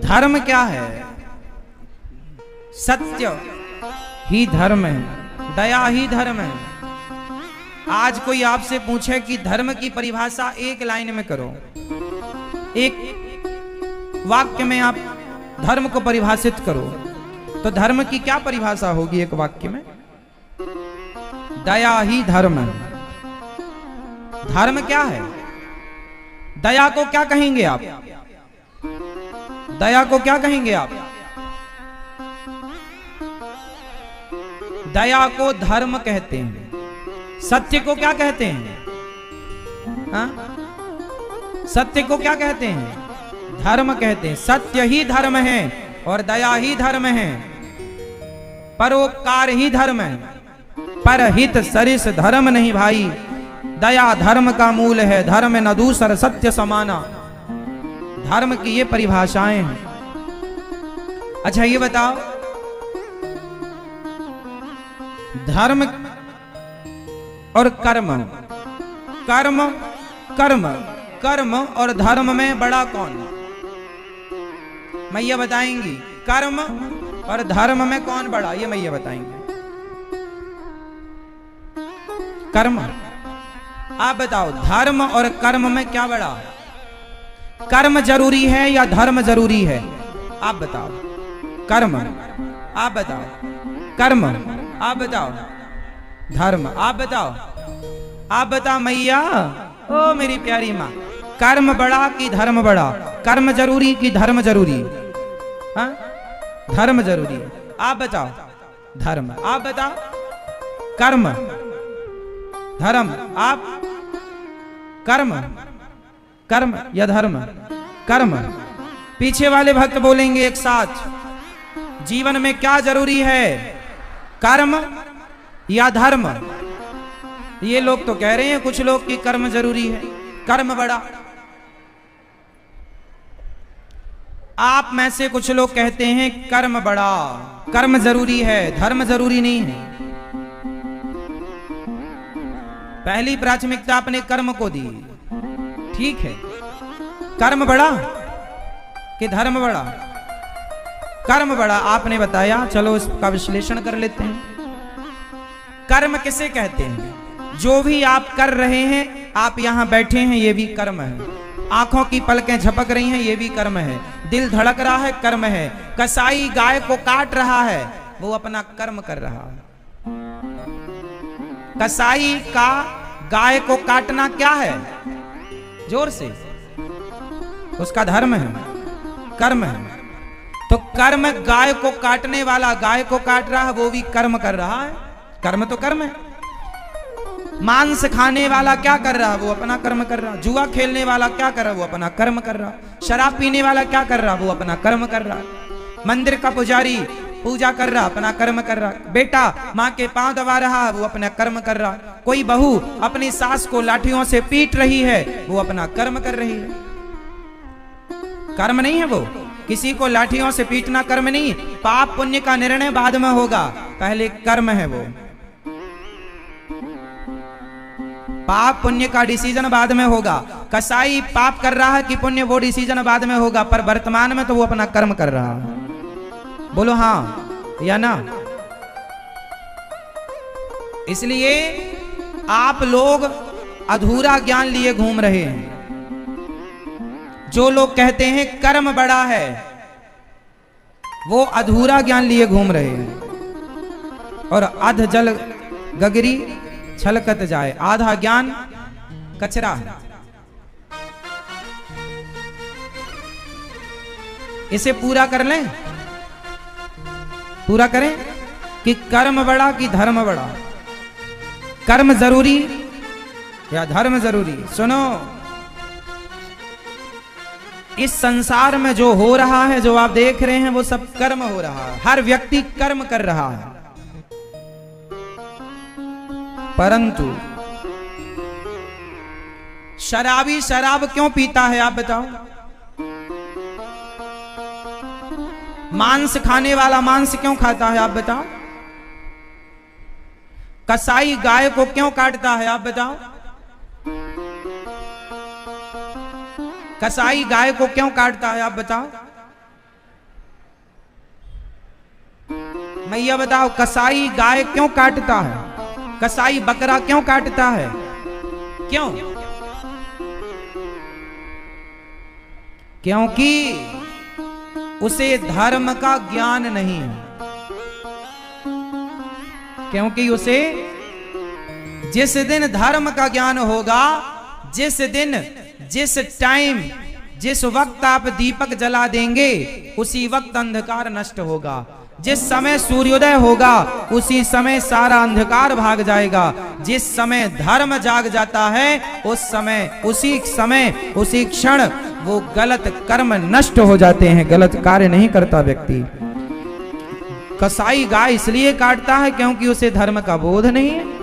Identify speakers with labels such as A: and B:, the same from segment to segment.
A: धर्म क्या है? सत्य ही धर्म है, दया ही धर्म है। आज कोई आपसे पूछे कि धर्म की परिभाषा एक लाइन में करो, एक वाक्य में आप धर्म को परिभाषित करो, तो धर्म की क्या परिभाषा होगी एक वाक्य में? दया ही धर्म है। धर्म क्या है? दया को क्या कहेंगे आप? दया को क्या कहेंगे आप? दया को धर्म कहते हैं। सत्य को क्या कहते हैं? हाँ? सत्य को क्या कहते हैं? धर्म कहते हैं। सत्य ही धर्म है और दया ही धर्म है, परोपकार ही धर्म है, परहित सरिस धर्म नहीं भाई। दया धर्म का मूल है, धर्म न दूसर सत्य समाना। धर्म की ये परिभाषाएं हैं। अच्छा ये बताओ, धर्म और कर्म, कर्म कर्म कर्म और धर्म में बड़ा कौन? मैया बताएंगी। कर्म और धर्म में कौन बड़ा, ये मैया बताएंगे। कर्म, आप बताओ धर्म और कर्म में क्या बड़ा? कर्म जरूरी है या धर्म जरूरी है? आप बताओ। कर्म, आप बताओ। कर्म, आप बताओ। धर्म, आप बताओ। आप बताओ मैया। ओ मेरी प्यारी माँ, कर्म बड़ा कि धर्म बड़ा? कर्म जरूरी कि धर्म जरूरी? हाँ? धर्म जरूरी है। आप बताओ। धर्म, आप बताओ। कर्म, धर्म, आप? कर्म, कर्म या धर्म? कर्म। पीछे वाले भक्त बोलेंगे एक साथ, जीवन में क्या जरूरी है, कर्म या धर्म? ये लोग तो कह रहे हैं कुछ लोग कि कर्म जरूरी है, कर्म बड़ा। आप में से कुछ लोग कहते हैं कर्म बड़ा, कर्म जरूरी है, धर्म जरूरी नहीं है। पहली प्राथमिकता आपने कर्म को दी, ठीक है। कर्म बड़ा कि धर्म बड़ा? कर्म बड़ा आपने बताया, चलो इसका विश्लेषण कर लेते हैं। कर्म किसे कहते हैं? जो भी आप कर रहे हैं, आप यहां बैठे हैं, ये भी कर्म है। आंखों की पलकें झपक रही हैं, ये भी कर्म है। दिल धड़क रहा है, कर्म है। कसाई गाय को काट रहा है, वो अपना कर्म कर रहा है। कसाई का गाय को काटना क्या है? जोर से, उसका धर्म है, कर्म है। तो कर्म, गाय को काटने वाला गाय को काट रहा है, वो भी कर्म कर रहा है। कर्म तो कर्म है। मांस खाने वाला क्या कर रहा है? वो अपना कर्म कर रहा है। जुआ खेलने वाला क्या कर रहा है? वो अपना कर्म कर रहा है। शराब पीने वाला क्या कर रहा है? वो अपना कर्म कर रहा है। मंदिर का पुजारी पूजा कर रहा, अपना कर्म कर रहा। बेटा माँ के पांव दबा रहा है, वो अपना कर्म कर रहा। कोई बहू अपनी सास को लाठियों से पीट रही है, वो अपना कर्म कर रही है। कर्म नहीं है वो? किसी को लाठियों से पीटना कर्म नहीं। पाप पुण्य का निर्णय बाद में होगा, पहले कर्म है वो। पाप पुण्य का डिसीजन बाद में होगा। कसाई पाप कर रहा है कि पुण्य, वो डिसीजन बाद में होगा, पर वर्तमान में तो वो अपना कर्म कर रहा है। बोलो हाँ या ना? इसलिए आप लोग अधूरा ज्ञान लिए घूम रहे हैं। जो लोग कहते हैं कर्म बड़ा है, वो अधूरा ज्ञान लिए घूम रहे हैं। और अध जल गगरी छलकत जाए, आधा ज्ञान कचरा है। इसे पूरा कर लें, पूरा करें कि कर्म बड़ा कि धर्म बड़ा, कर्म जरूरी या धर्म जरूरी? सुनो, इस संसार में जो हो रहा है, जो आप देख रहे हैं, वो सब कर्म हो रहा है। हर व्यक्ति कर्म कर रहा है। परंतु शराबी शराब क्यों पीता है, आप बताओ? मांस खाने वाला मांस क्यों खाता है, आप बताओ? कसाई गाय को क्यों काटता है, आप बताओ? कसाई गाय को क्यों काटता है, आप बताओ? मैया बताओ, कसाई गाय क्यों काटता है? कसाई बकरा क्यों काटता है? क्यों? क्योंकि उसे धर्म का ज्ञान नहीं है। क्योंकि उसे जिस दिन धर्म का ज्ञान होगा, जिस दिन, जिस टाइम, जिस वक्त आप दीपक जला देंगे, उसी वक्त अंधकार नष्ट होगा। जिस समय सूर्योदय होगा, उसी समय सारा अंधकार भाग जाएगा। जिस समय धर्म जाग जाता है, उस समय, उसी क्षण वो गलत कर्म नष्ट हो जाते हैं, गलत कार्य नहीं करता व्यक्ति। कसाई गाय इसलिए काटता है क्योंकि उसे धर्म का बोध नहीं है।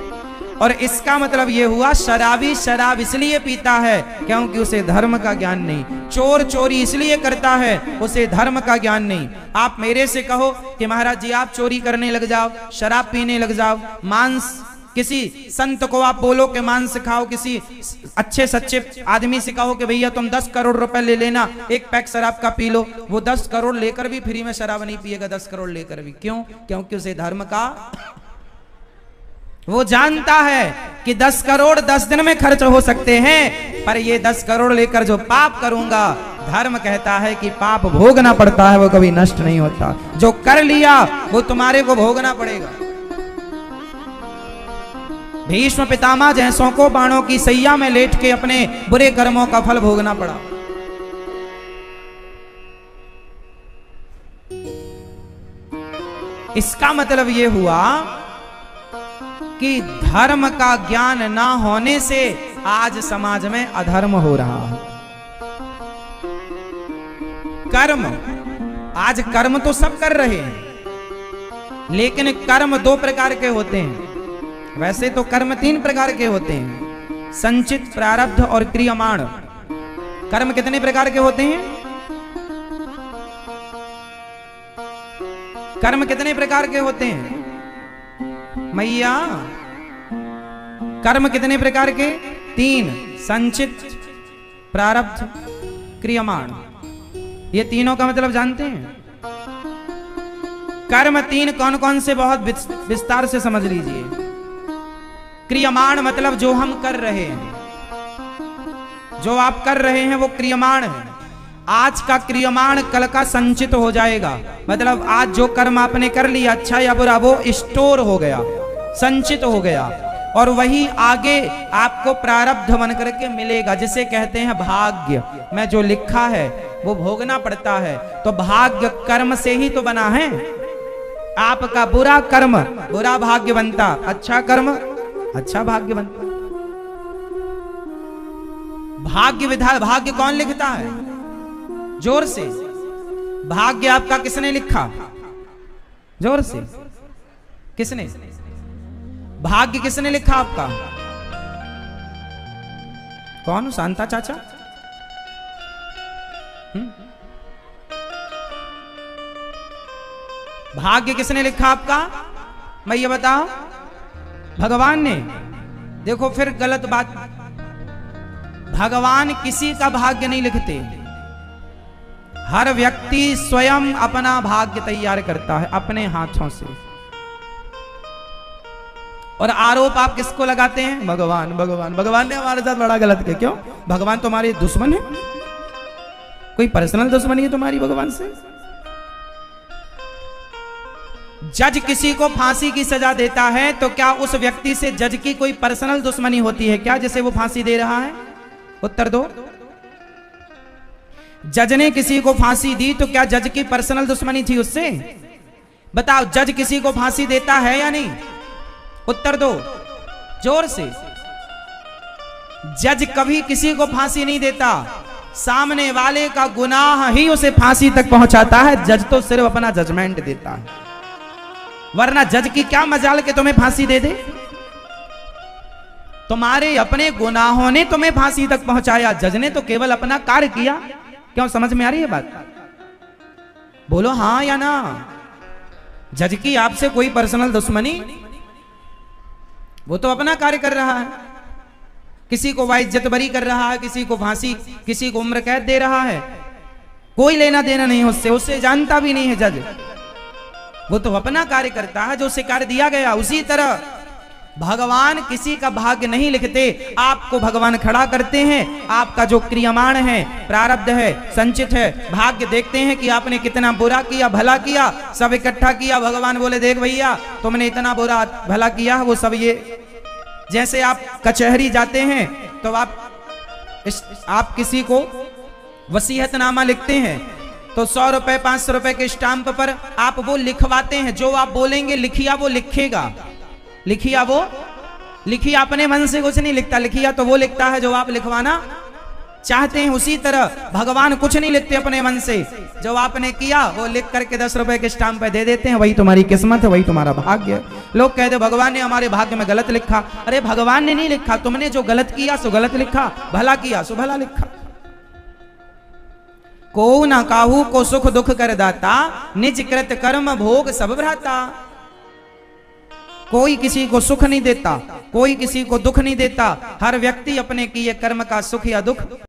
A: और इसका मतलब यह हुआ, शराबी शराब इसलिए पीता है क्योंकि उसे धर्म का ज्ञान नहीं। चोर चोरी इसलिए करता है, उसे धर्म का ज्ञान नहीं। आप मेरे से कहो कि महाराज जी आप चोरी करने लग जाओ, शराब पीने लग जाओ, मांस, किसी संत को आप बोलो कि मांस खाओ, किसी अच्छे सच्चे आदमी से कहो कि भैया तुम 10 करोड़ रुपए ले लेना, एक पैक शराब का पी लो, वो 10 करोड़ लेकर भी फ्री में शराब नहीं पिएगा, 10 करोड़ लेकर भी। क्यों? क्योंकि उसे धर्म का, वो जानता है कि 10 करोड़ 10 दिन में खर्च हो सकते हैं, पर ये 10 करोड़ लेकर जो पाप करूंगा, धर्म कहता है कि पाप भोगना पड़ता है, वो कभी नष्ट नहीं होता। जो कर लिया वो तुम्हारे को भोगना पड़ेगा। भीष्म पितामह जैसों को बाणों की सैया में लेट के अपने बुरे कर्मों का फल भोगना पड़ा। इसका मतलब यह हुआ कि धर्म का ज्ञान ना होने से आज समाज में अधर्म हो रहा है। कर्म, आज कर्म तो सब कर रहे हैं, लेकिन कर्म 2 प्रकार के होते हैं। वैसे तो कर्म 3 प्रकार के होते हैं, संचित, प्रारब्ध और क्रियमाण। कर्म कितने प्रकार के होते हैं? कर्म कितने प्रकार के होते हैं मैया? कर्म कितने प्रकार के? 3, संचित, प्रारब्ध, क्रियमाण। ये तीनों का मतलब जानते हैं? कर्म 3 कौन कौन से, बहुत विस्तार से समझ लीजिए। क्रियमाण मतलब जो हम कर रहे हैं, जो आप कर रहे हैं वो क्रियमाण है। आज का क्रियमाण कल का संचित हो जाएगा। मतलब आज जो कर्म आपने कर लिया, अच्छा या बुरा, वो स्टोर हो गया, संचित हो गया, और वही आगे आपको प्रारब्ध बन करके मिलेगा, जिसे कहते हैं भाग्य। में जो लिखा है वो भोगना पड़ता है। तो भाग्य कर्म से ही तो बना है। आपका बुरा कर्म बुरा भाग्य बनता, अच्छा कर्म अच्छा भाग्य बनता। भाग्य विधान, भाग्य कौन लिखता है? जोर से। भाग्य आपका किसने लिखा? जोर से। किसने? भाग्य किसने लिखा आपका? कौन? शांता चाचा? भाग्य किसने लिखा आपका? मैं ये बताओ। भगवान ने। देखो फिर गलत बात। भगवान किसी का भाग्य नहीं लिखते। हर व्यक्ति स्वयं अपना भाग्य तैयार करता है अपने हाथों से। और आरोप आप किसको लगाते हैं? भगवान भगवान भगवान ने हमारे साथ बड़ा गलत किया। क्यों? भगवान तुम्हारे दुश्मन है? कोई पर्सनल दुश्मनी है तुम्हारी भगवान से? जज किसी को फांसी की सजा देता है तो क्या उस व्यक्ति से जज की कोई पर्सनल दुश्मनी होती है क्या, जिसे वो फांसी दे रहा है? उत्तर दो। जज ने किसी को फांसी दी तो क्या जज की पर्सनल दुश्मनी थी उससे? बताओ, जज किसी को फांसी देता है या नहीं? उत्तर दो जोर से। जज कभी किसी को फांसी नहीं देता, सामने वाले का गुनाह ही उसे फांसी तक पहुंचाता है। जज तो सिर्फ अपना जजमेंट देता है, वरना जज की क्या मजाल के तुम्हें फांसी दे दे। तुम्हारे अपने गुनाहों ने तुम्हें फांसी तक पहुंचाया, जज ने तो केवल अपना कार्य किया। क्यों? समझ में आ रही है बात? बोलो हां या ना। जज की आपसे कोई पर्सनल दुश्मनी, वो तो अपना कार्य कर रहा है। किसी को वाइज्जत बरी कर रहा है, किसी को फांसी, किसी को उम्र कैद दे रहा है। कोई लेना देना नहीं उससे, उससे जानता भी नहीं है जज। वो तो अपना कार्य करता है जो उसे कार्य दिया गया। उसी तरह भगवान किसी का भाग्य नहीं लिखते, आपको भगवान खड़ा करते हैं। आपका जो क्रियमाण है, प्रारब्ध है, संचित है, भाग्य देखते हैं कि आपने कितना बुरा किया, भला किया, सब इकट्ठा किया। भगवान बोले देख भैया तुमने इतना बुरा भला किया, वो सब ये। जैसे आप कचहरी जाते हैं तो आप किसी को वसीयतनामा लिखते हैं तो 100 रुपए 500 रुपए के स्टाम्प पर आप वो लिखवाते हैं। जो आप बोलेंगे लिखिया वो लिखेगा, लिखिया वो लिखिया अपने मन से कुछ नहीं लिखता, लिखिया तो वो लिखता है जो आप लिखवाना चाहते हैं। उसी तरह भगवान कुछ नहीं लिखते अपने मन से, जो आपने किया वो लिख करके 10 रुपए के स्टाम्प पे दे देते हैं। वही तुम्हारी किस्मत है, वही तुम्हारा भाग्य है। लोग कहते भगवान ने हमारे भाग्य में गलत लिखा। अरे भगवान ने नहीं लिखा, तुमने जो गलत किया सो गलत लिखा, भला किया सो भला लिखा। को ना काहू को सुख दुख कर दाता, निज कृत कर्म भोग सब भ्राता। कोई किसी को सुख नहीं देता, कोई किसी को दुख नहीं देता। हर व्यक्ति अपने किए कर्म का सुख या दुख